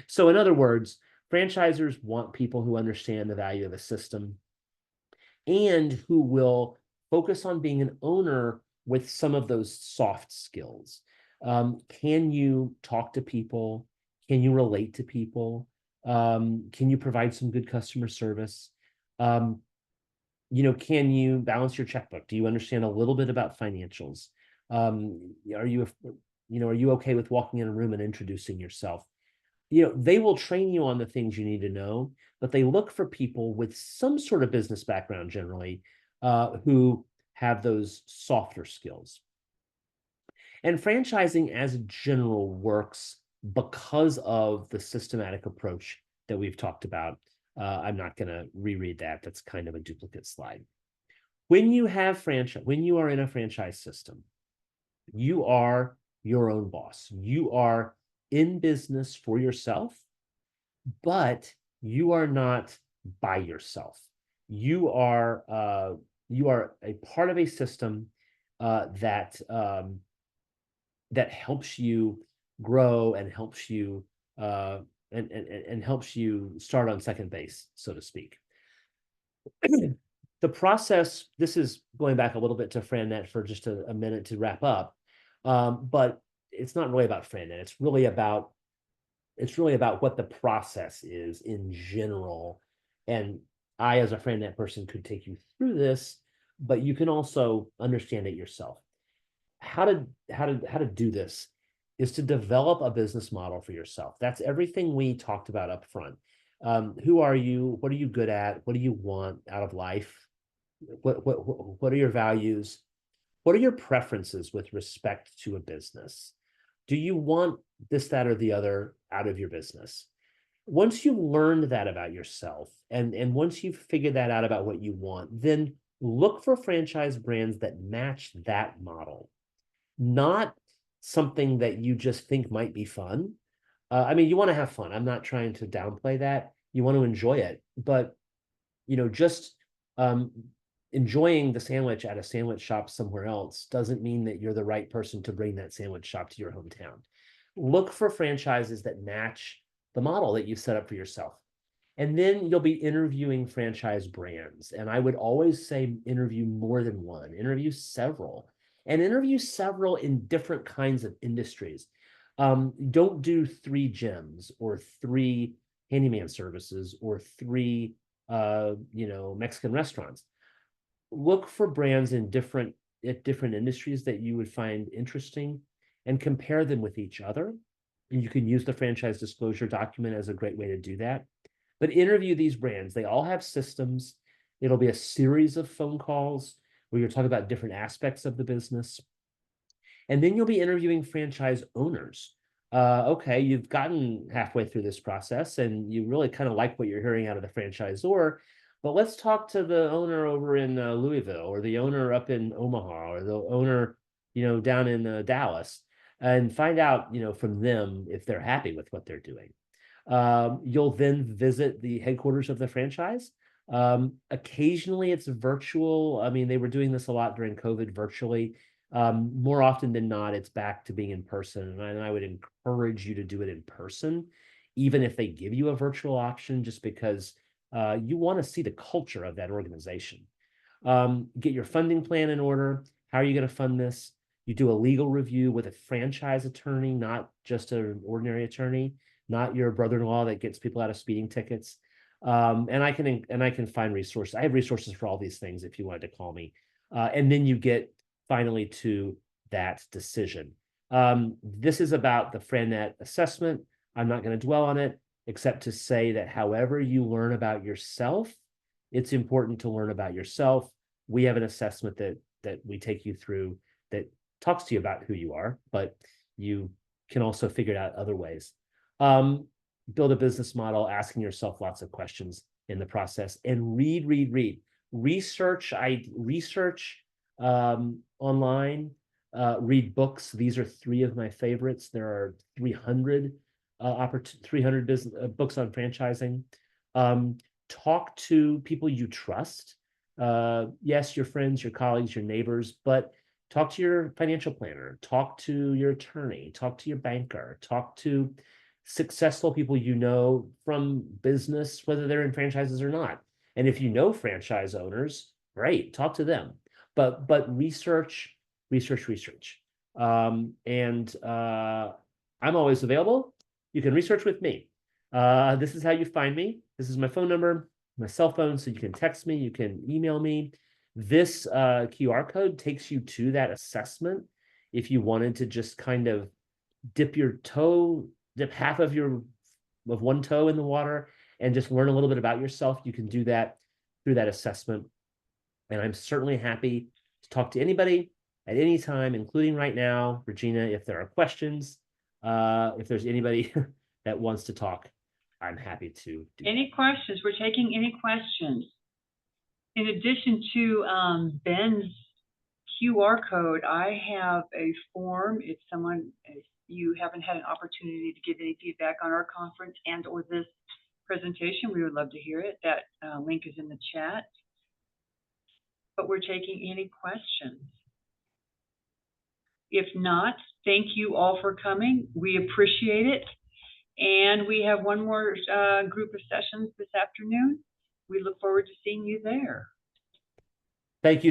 So in other words, franchisors want people who understand the value of a system and who will focus on being an owner with some of those soft skills. Can you talk to people? Can you relate to people? Can you provide some good customer service? Can you balance your checkbook? Do you understand a little bit about financials? Are you okay with walking in a room and introducing yourself? They will train you on the things you need to know, but they look for people with some sort of business background generally, who have those softer skills. And franchising as a general works because of the systematic approach that we've talked about. I'm not going to reread that. That's kind of a duplicate slide. When you are in a franchise system, you are your own boss. You are in business for yourself, but you are not by yourself. You are You are a part of a system that that helps you grow and helps you uh, and helps you start on second base, so to speak. The process, this is going back a little bit to FranNet for just a minute to wrap up, but it's not really about FranNet. It's really about what the process is in general. And I, as a FranNet person, could take you through this, but you can also understand it yourself. How to do this is to develop a business model for yourself. That's everything we talked about up front. Who are you? What are you good at? What do you want out of life? What are your values? What are your preferences with respect to a business? Do you want this, that, or the other out of your business? Once you've learned that about yourself, and once you've figured that out about what you want, then look for franchise brands that match that model, not something that you just think might be fun. I mean, you want to have fun. I'm not trying to downplay that. You want to enjoy it, but just um, enjoying the sandwich at a sandwich shop somewhere else doesn't mean that you're the right person to bring that sandwich shop to your hometown. Look for franchises that match the model that you've set up for yourself. And then you'll be interviewing franchise brands. And I would always say interview more than one, interview several, and interview several in different kinds of industries. Don't do 3 gyms or 3 handyman services or 3 Mexican restaurants. Look for brands in different industries that you would find interesting and compare them with each other. And you can use the franchise disclosure document as a great way to do that. But interview these brands. They all have systems. It'll be a series of phone calls where you're talking about different aspects of the business. And then you'll be interviewing franchise owners. Okay, you've gotten halfway through this process and you really kind of like what you're hearing out of the franchisor, but let's talk to the owner over in Louisville, or the owner up in Omaha, or the owner, down in Dallas, and find out, from them if they're happy with what they're doing. You'll then visit the headquarters of the franchise. Occasionally it's virtual. I mean, they were doing this a lot during COVID virtually. More often than not, it's back to being in person. And I would encourage you to do it in person, even if they give you a virtual option, just because you want to see the culture of that organization. Get your funding plan in order. How are you going to fund this? You do a legal review with a franchise attorney, not just an ordinary attorney, not your brother-in-law that gets people out of speeding tickets. And I can find resources. I have resources for all these things if you wanted to call me. And then you get finally to that decision. This is about the FranNet assessment. I'm not going to dwell on it, except to say that however you learn about yourself, it's important to learn about yourself. We have an assessment that we take you through that talks to you about who you are, but you can also figure it out other ways. Build a business model, asking yourself lots of questions in the process, and read. Research online, read books. These are 3 of my favorites. There are 300 books on franchising. Talk to people you trust. Yes, your friends, your colleagues, your neighbors, but talk to your financial planner, talk to your attorney, talk to your banker, talk to successful people from business, whether they're in franchises or not. And if you know franchise owners, great, talk to them. But research. And I'm always available. You can research with me. This is how you find me. This is my phone number, my cell phone, so you can text me, you can email me. This QR code takes you to that assessment. If you wanted to just kind of dip half of one toe in the water and just learn a little bit about yourself, you can do that through that assessment. And I'm certainly happy to talk to anybody at any time, including right now, Regina, if there are questions, if there's anybody that wants to talk, I'm happy to do Any questions? We're taking any questions. In addition to Ben's QR code, I have a form. If you haven't had an opportunity to give any feedback on our conference and or this presentation, we would love to hear it. That link is in the chat. but we're taking any questions. If not, thank you all for coming. We appreciate it. And we have one more group of sessions this afternoon. We look forward to seeing you there. Thank you.